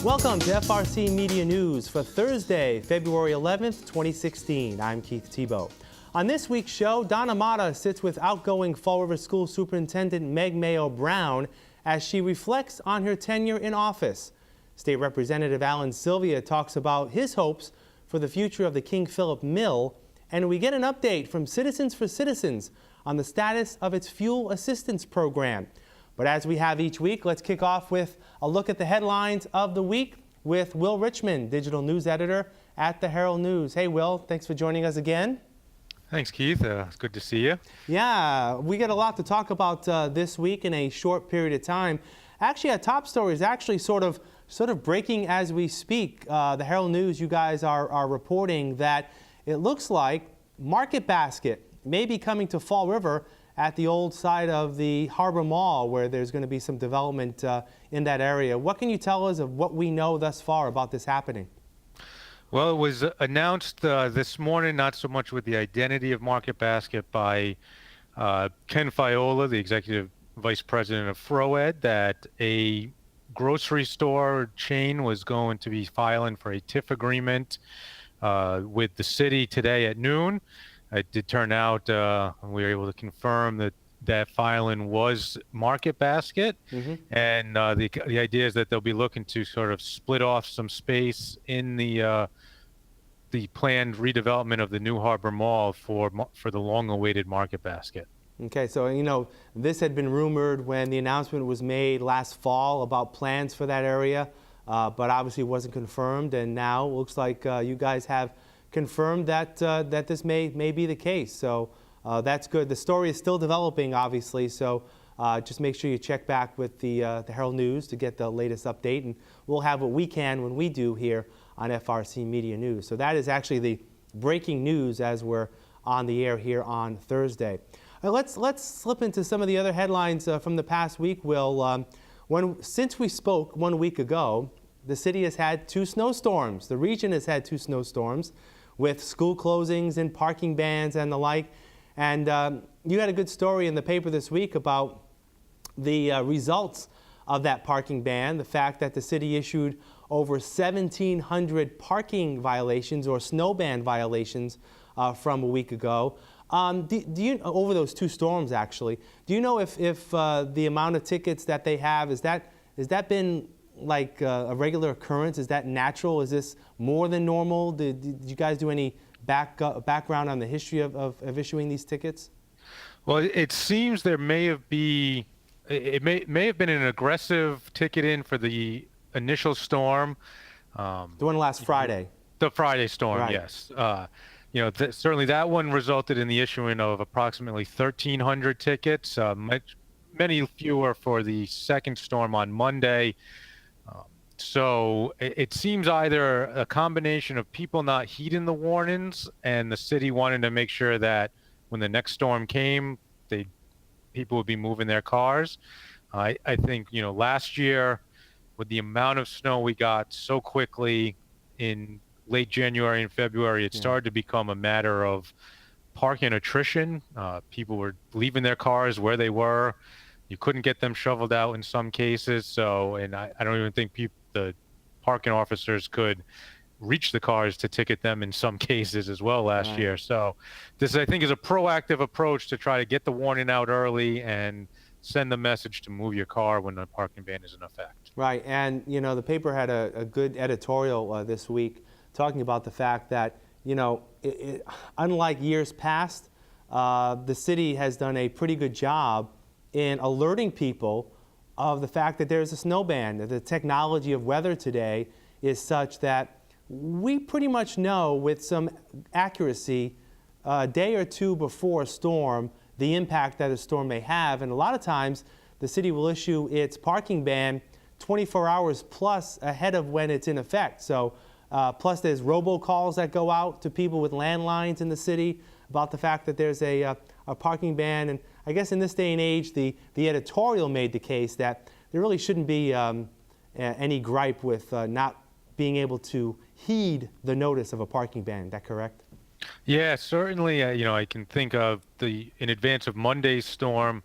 Welcome to FRC Media News for Thursday, February 11th, 2016. I'm Keith Tebow. On this week's show, Donna sits with outgoing Fall River School Superintendent Meg Mayo Brown as she reflects on her tenure in office. State Representative Alan Sylvia talks about his hopes for the future of the King Philip Mill, and we get an update from Citizens for Citizens on the status of its fuel assistance program. But as we have each week, let's kick off with a look at the headlines of the week with Will Richmond, digital news editor at the Herald News. Hey, Will, thanks for joining us again. Thanks, Keith. It's good to see you. Yeah, we got a lot to talk about this week in a short period of time. Actually, our top story is actually sort of breaking as we speak. The Herald News, you guys are reporting that it looks like Market Basket may be coming to Fall River at the old side of the Harbor Mall, where there's going to be some development in that area. What can you tell us of what we know thus far about this happening? Well, it was announced this morning, not so much with the identity of Market Basket, by Ken Fiola, the executive vice president of FROED, that a grocery store chain was going to be filing for a TIF agreement with the city today at noon. It did turn out we were able to confirm that filing was Market Basket, and the idea is that they'll be looking to sort of split off some space in the planned redevelopment of the new Harbor Mall for the long-awaited Market Basket. Okay, so you know this had been rumored when the announcement was made last fall about plans for that area, but obviously it wasn't confirmed, and now it looks like you guys have confirmed that this may be the case. So that's good. The story is still developing, obviously, so just make sure you check back with the Herald News to get the latest update, and we'll have what we can when we do here on FRC Media News. So that is actually the breaking news as we're on the air here on Thursday. Let's slip into some of the other headlines from the past week, Will. Since we spoke 1 week ago, the city has had 2 snowstorms. The region has had 2 snowstorms with school closings and parking bans and the like. And you had a good story in the paper this week about the results of that parking ban, the fact that the city issued over 1,700 parking violations or snow ban violations from a week ago. Do you, over those 2 storms, actually, do you know if the amount of tickets that they have, has that been like a regular occurrence? Is that natural? Is this more than normal? Did you guys do any background on the history of issuing these tickets? Well, it seems there may have been an aggressive ticketing for the initial storm. The one last Friday. The Friday storm, right. Yes. Certainly that one resulted in the issuing of approximately 1,300 tickets, many fewer for the second storm on Monday. So it seems either a combination of people not heeding the warnings and the city wanting to make sure that when the next storm came, people would be moving their cars. I think, last year with the amount of snow we got so quickly in late January and February, it started to become a matter of parking attrition. People were leaving their cars where they were. You couldn't get them shoveled out in some cases. And I don't even think the parking officers could reach the cars to ticket them in some cases as well last year. So this, I think, is a proactive approach to try to get the warning out early and send the message to move your car when the parking ban is in effect. Right, and the paper had a good editorial this week talking about the fact that, unlike years past, the city has done a pretty good job in alerting people of the fact that there's a snow ban. The technology of weather today is such that we pretty much know with some accuracy a day or 2 before a storm the impact that a storm may have. And a lot of times the city will issue its parking ban 24 hours plus ahead of when it's in effect. So plus there's robocalls that go out to people with landlines in the city about the fact that there's a parking ban. And I guess in this day and age, the editorial made the case that there really shouldn't be any gripe with not being able to heed the notice of a parking ban. Is that correct? Yeah, certainly. I can think of in advance of Monday's storm,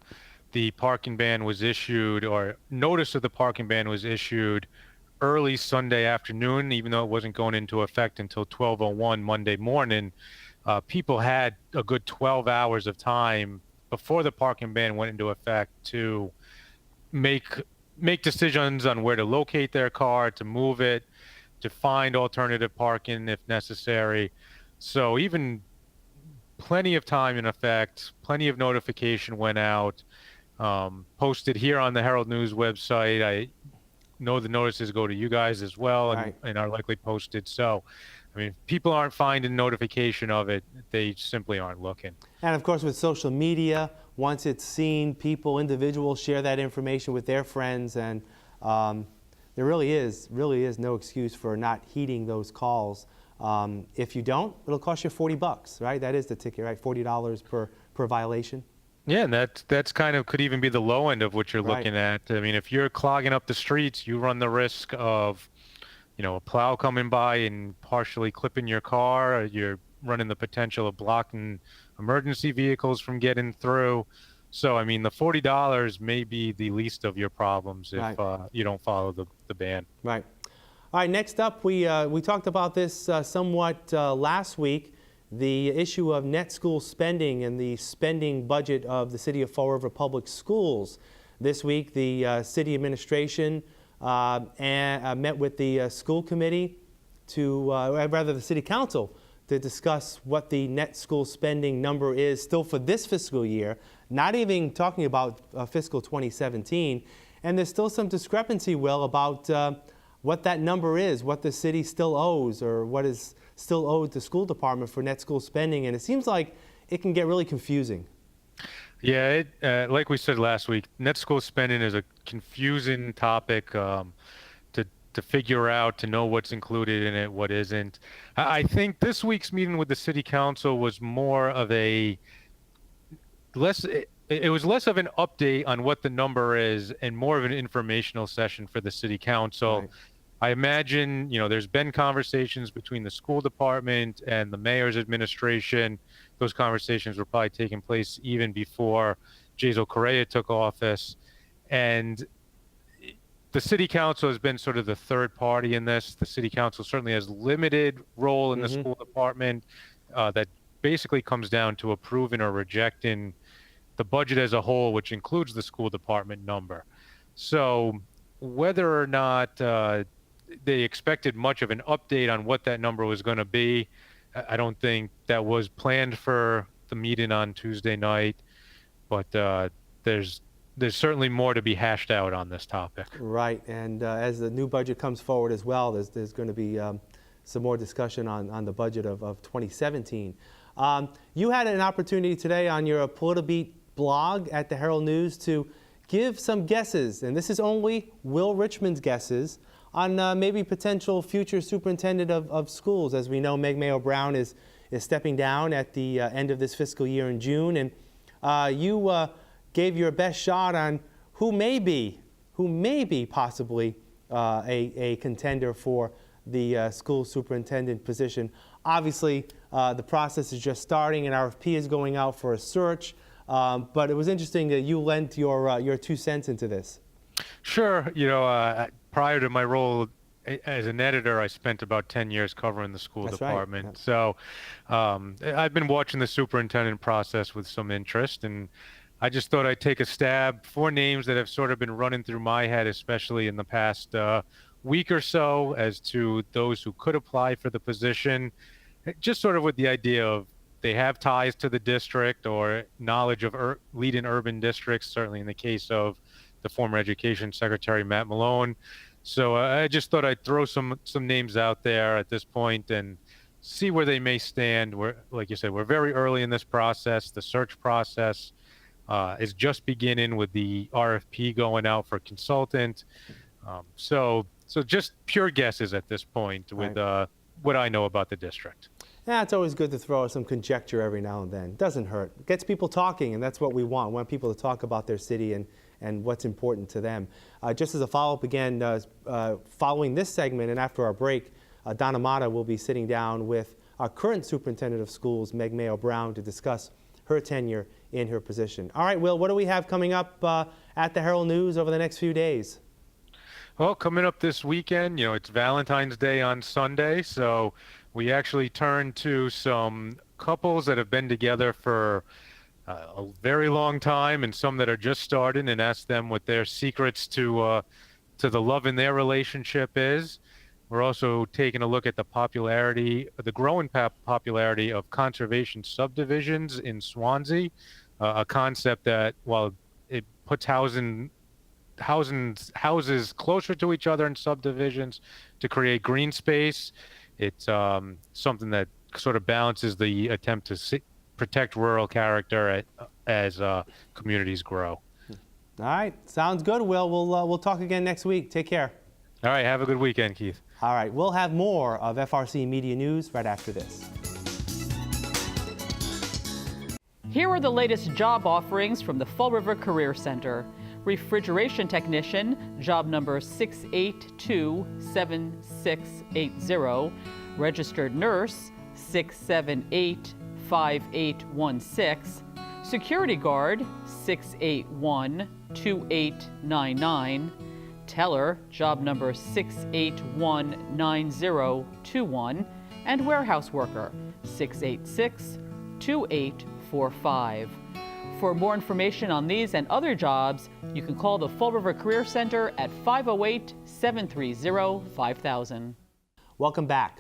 the parking ban was issued, or notice of the parking ban was issued early Sunday afternoon, even though it wasn't going into effect until 12:01 Monday morning. People had a good 12 hours of time before the parking ban went into effect to make make decisions on where to locate their car, to move it, to find alternative parking if necessary. So even plenty of time in effect, plenty of notification went out, posted here on the Herald News website. I know the notices go to you guys as well, Right. and are likely posted. So, I mean, people aren't finding notification of it. They simply aren't looking. And of course, with social media, once it's seen, people, individuals share that information with their friends, and there really is no excuse for not heeding those calls. If you don't, it'll cost you $40, right? That is the ticket, right? $40 per violation. Yeah, and that's kind of could even be the low end of what you're Right. looking at. I mean, if you're clogging up the streets, you run the risk of, a plow coming by and partially clipping your car. Or you're running the potential of blocking emergency vehicles from getting through. So, I mean, the $40 may be the least of your problems if Right. you don't follow the ban. Right. All right, next up, we talked about this somewhat last week, the issue of net school spending and the spending budget of the City of Fall River Public Schools. This week, the city administration met with the school committee rather the city council, to discuss what the net school spending number is still for this fiscal year, not even talking about fiscal 2017. And there's still some discrepancy, Will, about what that number is, what the city still owes, or what is still owed to school department for net school spending. And it seems like it can get really confusing. Yeah, like we said last week, net school spending is a confusing topic to figure out, to know what's included in it, what isn't. I think this week's meeting with the city council was more of it was less of an update on what the number is and more of an informational session for the city council. Right. I imagine, there's been conversations between the school department and the mayor's administration. Those conversations were probably taking place even before Jazel Correa took office. And the city council has been sort of the third party in this. The city council certainly has limited role in the school department that basically comes down to approving or rejecting the budget as a whole, which includes the school department number. So whether or not they expected much of an update on what that number was going to be, I don't think that was planned for the meeting on Tuesday night, but there's certainly more to be hashed out on this topic. Right, and as the new budget comes forward as well, there's going to be some more discussion on the budget of 2017. You had an opportunity today on your PolitiBeat blog at the Herald News to give some guesses, and this is only Will Richmond's guesses, on maybe potential future superintendent of schools. As we know, Meg Mayo Brown is stepping down at the end of this fiscal year in June, and you gave your best shot on who may be possibly a contender for the school superintendent position. Obviously, the process is just starting, and RFP is going out for a search. But it was interesting that you lent your 2 cents into this. Sure. Prior to my role as an editor, I spent about 10 years covering the school That's department. right. So I've been watching the superintendent process with some interest, and I just thought I'd take a stab. 4 names that have sort of been running through my head, especially in the past week or so, as to those who could apply for the position, just sort of with the idea of they have ties to the district or knowledge of leading urban districts, certainly in the case of the former Education Secretary, Matt Malone. So I just thought I'd throw some names out there at this point and see where they may stand. Like you said, we're very early in this process. The search process is just beginning with the RFP going out for consultant. So just pure guesses at this point with what I know about the district. Yeah, it's always good to throw some conjecture every now and then. Doesn't hurt. It gets people talking, and that's what we want. We want people to talk about their city and what's important to them. Just as a follow-up again, following this segment and after our break, Donna will be sitting down with our current superintendent of schools, Meg Mayo Brown, to discuss her tenure in her position. All right, Will, what do we have coming up at the Herald News over the next few days? Well, coming up this weekend, it's Valentine's Day on Sunday, so we actually turn to some couples that have been together for a very long time and some that are just starting, and ask them what their secrets to the love in their relationship is. We're also taking a look at the growing popularity of conservation subdivisions in Swansea, a concept that, while it puts houses closer to each other in subdivisions to create green space, it's something that sort of balances the attempt to protect rural character as communities grow. All right, sounds good, Will. We'll talk again next week. Take care. All right, have a good weekend, Keith. All right, we'll have more of FRC Media News right after this. Here are the latest job offerings from the Fall River Career Center. Refrigeration technician, job number 6827680. Registered nurse, 6785816. Security guard, 6812899. Teller, job number 6819021. And warehouse worker, 6862845. For more information on these and other jobs, you can call the Fall River Career Center at 508-730-5000. Welcome back.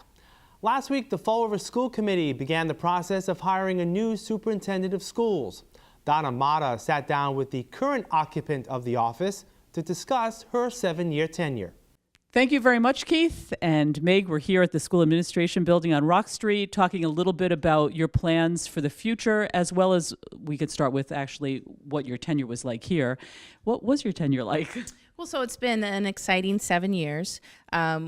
Last week, the Fall River School Committee began the process of hiring a new superintendent of schools. Donna sat down with the current occupant of the office to discuss her 7-year tenure. Thank you very much, Keith. And Meg, we're here at the School Administration Building on Rock Street talking a little bit about your plans for the future, as well as we could start with actually what your tenure was like here. What was your tenure like? Well, so it's been an exciting 7 years.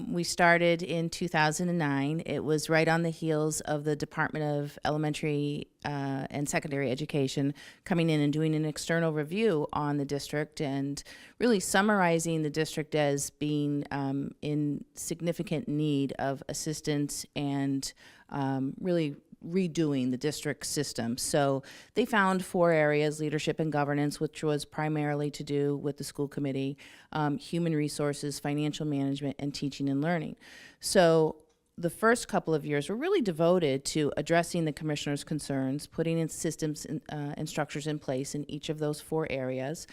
We started in 2009. It was right on the heels of the Department of Elementary and Secondary Education coming in and doing an external review on the district and really summarizing the district as being in significant need of assistance and really redoing the district system. So they found 4 areas: leadership and governance, which was primarily to do with the school committee, human resources, financial management, and teaching and learning. So the first couple of years were really devoted to addressing the commissioner's concerns, putting in systems and structures in place in each of those 4 areas.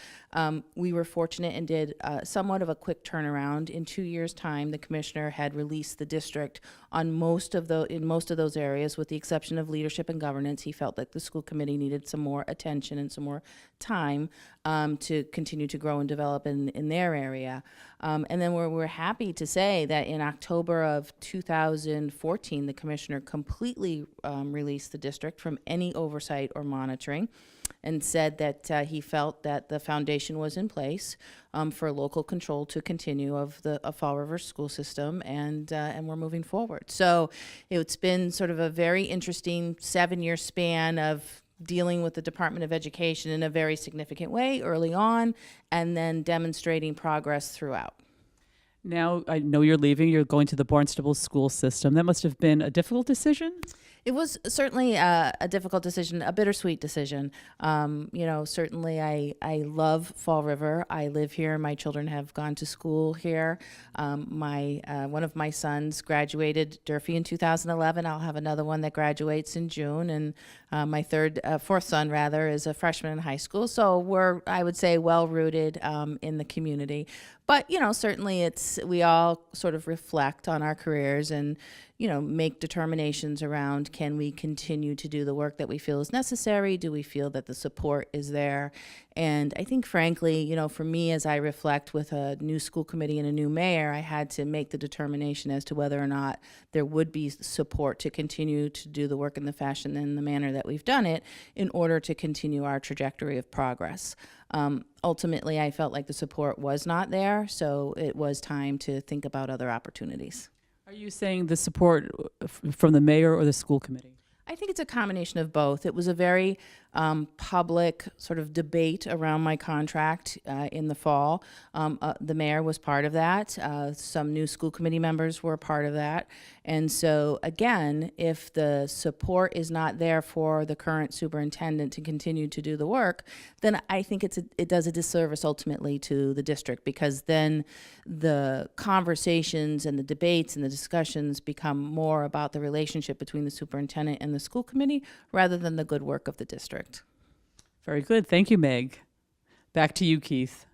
We were fortunate and did somewhat of a quick turnaround. In 2 years' time, the commissioner had released the district on in most of those areas, with the exception of leadership and governance. He felt that the school committee needed some more attention and some more time to continue to grow and develop in their area. And then we're happy to say that in October of 2014, the commissioner completely released the district from any oversight or monitoring, and said that he felt that the foundation was in place for local control to continue of the Fall River school system, and we're moving forward. So it's been sort of a very interesting 7-year span of dealing with the Department of Education in a very significant way early on, and then demonstrating progress throughout. Now, I know you're leaving. You're going to the Barnstable school system. That must have been a difficult decision? It was certainly a difficult decision, a bittersweet decision. Certainly I love Fall River. I live here. My children have gone to school here. One of my sons graduated Durfee in 2011. I'll have another one that graduates in June, and my fourth son rather, is a freshman in high school. So we're, I would say, well rooted in the community. But certainly we all sort of reflect on our careers and make determinations around, can we continue to do the work that we feel is necessary? Do we feel that the support is there? And I think, frankly, for me, as I reflect with a new school committee and a new mayor, I had to make the determination as to whether or not there would be support to continue to do the work in the fashion and the manner that we've done it in order to continue our trajectory of progress. Ultimately, I felt like the support was not there, so it was time to think about other opportunities. Are you saying the support from the mayor or the school committee? I think it's a combination of both. It was a very public sort of debate around my contract in the fall. The mayor was part of that. Some new school committee members were part of that. And so, again, if the support is not there for the current superintendent to continue to do the work, then I think it does a disservice ultimately to the district, because then the conversations and the debates and the discussions become more about the relationship between the superintendent and the school committee rather than the good work of the district. Very good. Thank you, Meg. Back to you, Keith.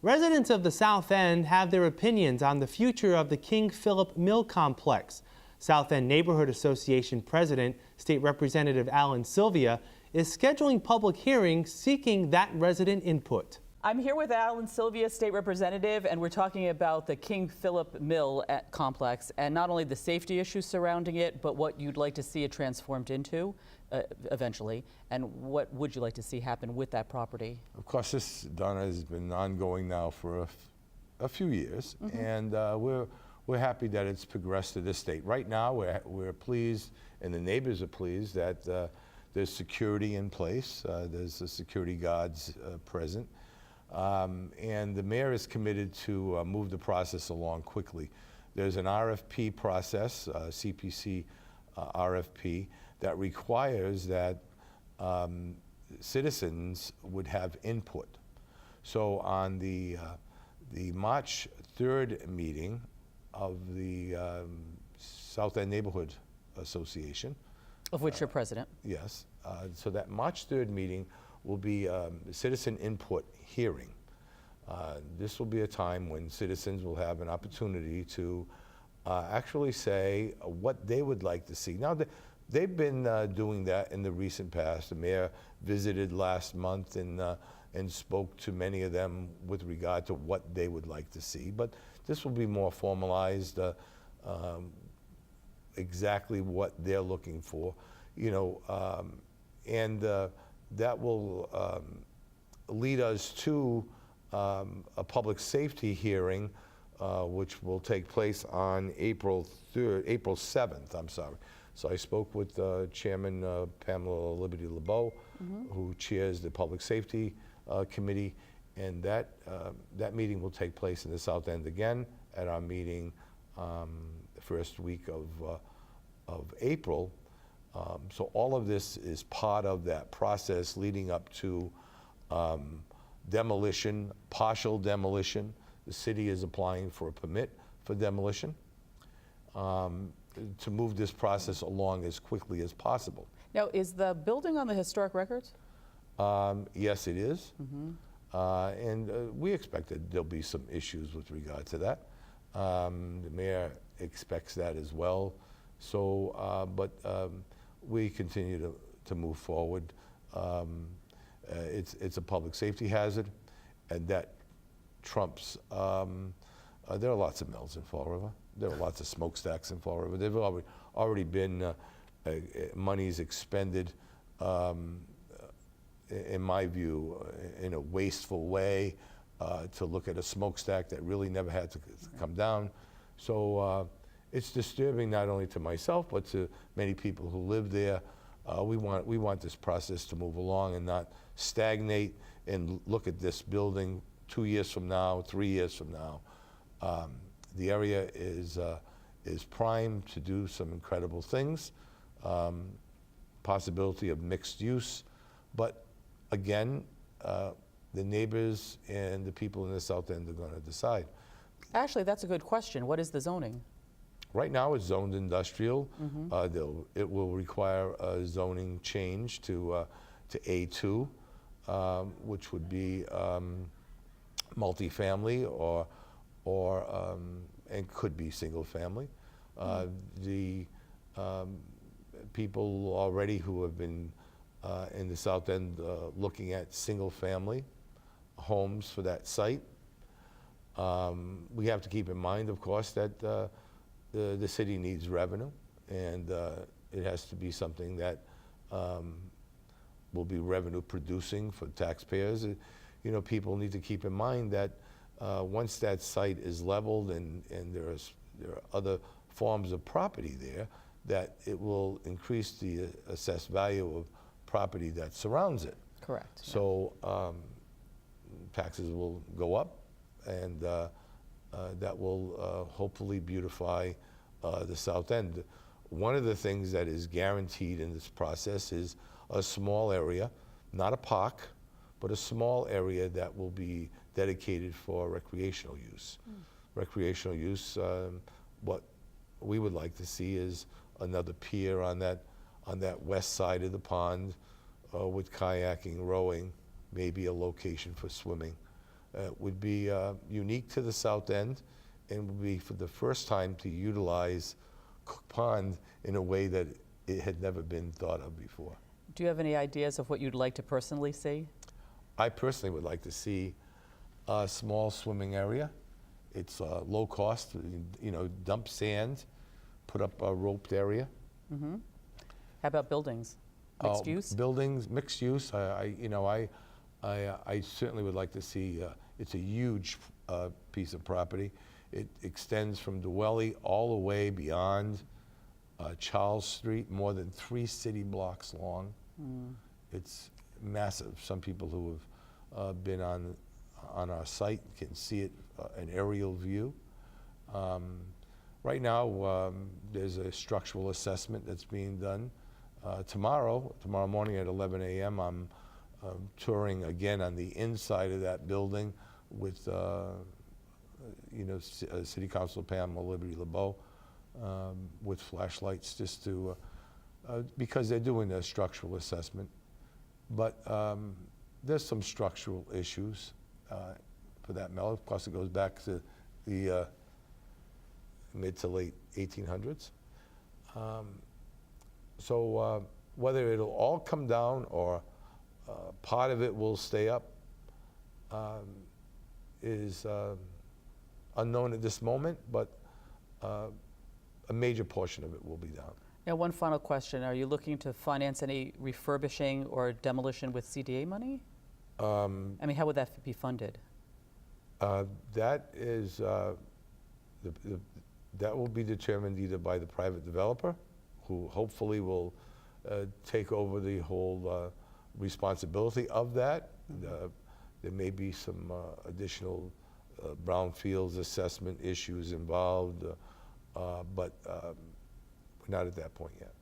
Residents of the South End have their opinions on the future of the King Philip Mill Complex. South End Neighborhood Association President, State Representative Alan Sylvia, is scheduling public hearings seeking that resident input. I'm here with Alan Sylvia, State Representative, and we're talking about the King Philip Mill complex, and not only the safety issues surrounding it, but what you'd like to see it transformed into eventually, and what would you like to see happen with that property? Of course, this, Donna, has been ongoing now for a few years, and we're happy that it's progressed to this state. Right now, we're pleased, and the neighbors are pleased that there's security in place. There's the security guards present. And the mayor is committed to move the process along quickly. There's an RFP process, CPC RFP, that requires that citizens would have input. So on the March 3rd meeting of the South End Neighborhood Association, Of which you're president. yes, so that March 3rd meeting will be a citizen input hearing. This will be a time when citizens will have an opportunity to actually say what they would like to see. Now, they've been doing that in the recent past. The mayor visited last month and spoke to many of them with regard to what they would like to see. But this will be more formalized, exactly what they're looking for, you know, and that will lead us to a public safety hearing, which will take place on April 7th, I'm sorry. So I spoke with Chairman Pamela Liberty LeBeau, who chairs the Public Safety Committee, and that meeting will take place in the South End again at our meeting the first week of April. So all of this is part of that process leading up to demolition, partial demolition. The city is applying for a permit for demolition to move this process along as quickly as possible. Now, is the building on the historic records? Yes, it is. And we expect that there'll be some issues with regard to that. The mayor expects that as well. So, but we continue to move forward. It's a public safety hazard, and that trumps. There are lots of mills in Fall River. There are lots of smokestacks in Fall River. There've already been monies expended, in my view, in a wasteful way to look at a smokestack that really never had to come down. So it's disturbing not only to myself but to many people who live there. We want this process to move along and not stagnate and look at this building 2 years from now, 3 years from now. The area is primed to do some incredible things, possibility of mixed use, but again, the neighbors and the people in the South End are going to decide. Actually, that's a good question. What is the zoning? Right now it's zoned industrial. It will require a zoning change to A2, which would be multifamily or and could be single family. The people already who have been in the South End looking at single family homes for that site. We have to keep in mind, of course, that the city needs revenue, and it has to be something that will be revenue producing for taxpayers. You know, people need to keep in mind that once that site is leveled and there are other forms of property there, that it will increase the assessed value of property that surrounds it. Correct. yeah. So taxes will go up, and that will hopefully beautify the south end. One of the things that is guaranteed in this process is a small area, not a park, but a small area that will be dedicated for recreational use. Recreational use, what we would like to see is another pier on that west side of the pond with kayaking, rowing, maybe a location for swimming. Would be unique to the south end, and would be for the first time to utilize Cook Pond in a way that it had never been thought of before. Do you have any ideas of what you'd like to personally see? I personally would like to see a small swimming area. It's low cost, dump sand, put up a roped area. How about buildings? Mixed use? Buildings, mixed use. I certainly would like to see. It's a huge piece of property. It extends from Dwelly all the way beyond Charles Street, more than 3 city blocks long. It's massive. Some people who have been on our site can see it, an aerial view. Right now, there's a structural assessment that's being done. Tomorrow morning at 11 a.m., I'm touring again on the inside of that building with City Council Pam Liberty LeBeau with flashlights, just to because they're doing a structural assessment. But there's some structural issues for that mill. Of course, it goes back to the mid to late 1800s. So whether it'll all come down or part of it will stay up is unknown at this moment, but a major portion of it will be down. Now, one final question. Are you looking to finance any refurbishing or demolition with CDA money? I mean, how would that be funded? That is, that will be determined either by the private developer, who hopefully will take over the whole responsibility of that. There may be some additional brownfields assessment issues involved, but we're not at that point yet.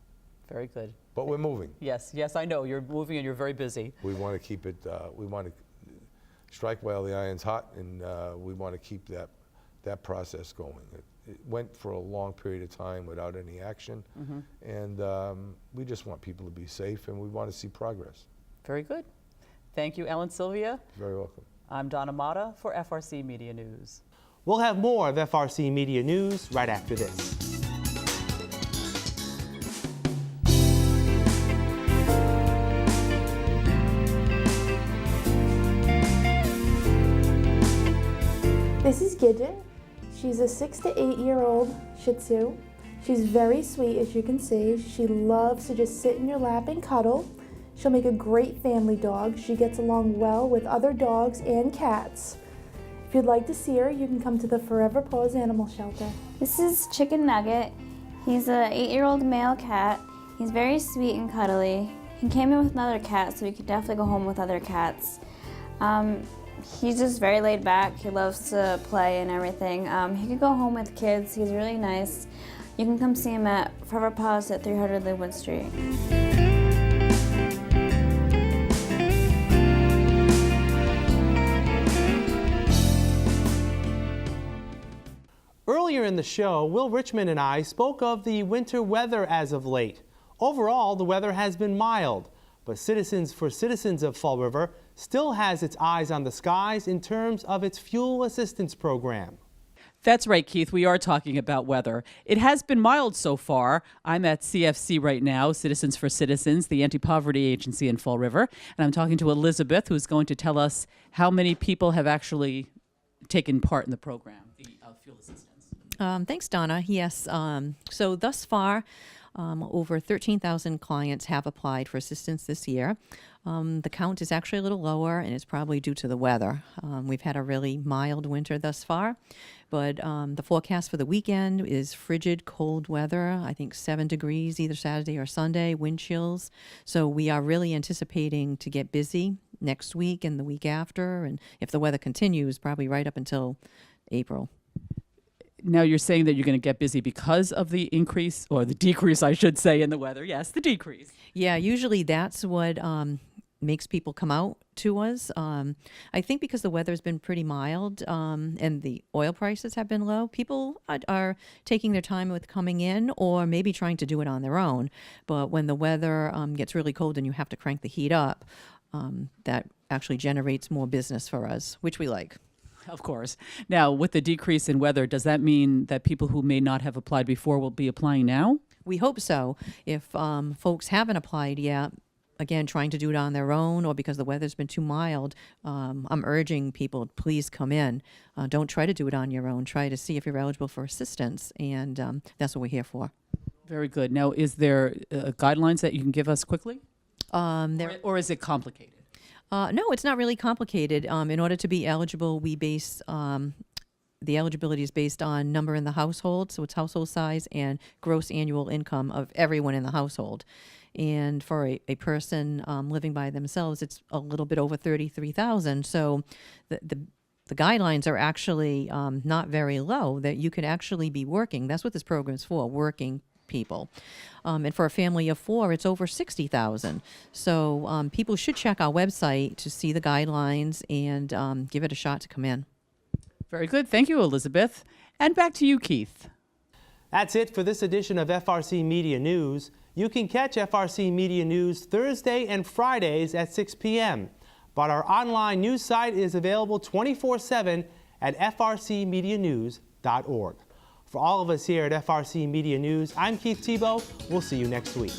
Very good. But we're moving. Yes, I know. You're moving and you're very busy. We want to keep it, we want to strike while the iron's hot, and we want to keep that process going. It went for a long period of time without any action, and we just want people to be safe, and we want to see progress. Very good. Thank you, Ellen Sylvia. Very welcome. I'm Donna Mata for FRC Media News. We'll have more of FRC Media News right after this. This is Gidget. She's a 6 to 8 year old Shih Tzu. She's very sweet, as you can see. She loves to just sit in your lap and cuddle. She'll make a great family dog. She gets along well with other dogs and cats. If you'd like to see her, you can come to the Forever Paws Animal Shelter. This is Chicken Nugget. He's an 8-year-old male cat. He's very sweet and cuddly. He came in with another cat, so he could definitely go home with other cats. He's just very laid back. He loves to play and everything. He could go home with kids. He's really nice. You can come see him at Forever Paws at 300 Linwood Street. Earlier in the show, Will Richmond and I spoke of the winter weather as of late. Overall, the weather has been mild, but Citizens for Citizens of Fall River still has its eyes on the skies in terms of its fuel assistance program. That's right, Keith. We are talking about weather. It has been mild so far. I'm at CFC right now, Citizens for Citizens, the anti-poverty agency in Fall River. And I'm talking to Elizabeth, who's going to tell us how many people have actually taken part in the program, the fuel assistance. Thanks, Donna. Yes. So thus far, over 13,000 clients have applied for assistance this year. The count is actually a little lower, and it's probably due to the weather. We've had a really mild winter thus far, but the forecast for the weekend is frigid, cold weather. I think 7 degrees either Saturday or Sunday, wind chills. So we are really anticipating to get busy next week and the week after, and if the weather continues, probably right up until April. Now you're saying that you're going to get busy because of the increase, or the decrease, I should say, in the weather. Yes, the decrease. Yeah, usually that's what makes people come out to us. I think because the weather's been pretty mild and the oil prices have been low, people are taking their time with coming in, or maybe trying to do it on their own. But when the weather gets really cold and you have to crank the heat up, that actually generates more business for us, which we like. Of course. Now, with the decrease in weather, does that mean that people who may not have applied before will be applying now? We hope so. If folks haven't applied yet, again, trying to do it on their own or because the weather's been too mild, I'm urging people, please come in. Don't try to do it on your own. Try to see if you're eligible for assistance, and that's what we're here for. Very good. Now, is there guidelines that you can give us quickly? Or is it complicated? No, it's not really complicated. In order to be eligible, we base the eligibility is based on number in the household, so it's household size and gross annual income of everyone in the household. And for a person living by themselves, it's a little bit over 33,000. So the guidelines are actually not very low, that you could actually be working. That's what this program is for, working people. And for a family of 4, it's over 60,000. So people should check our website to see the guidelines and give it a shot to come in. Very good. Thank you, Elizabeth. And back to you, Keith. That's it for this edition of FRC Media News. You can catch FRC Media News Thursday and Fridays at 6 p.m. But our online news site is available 24/7 at frcmedianews.org. For all of us here at FRC Media News, I'm Keith Tebow. We'll see you next week.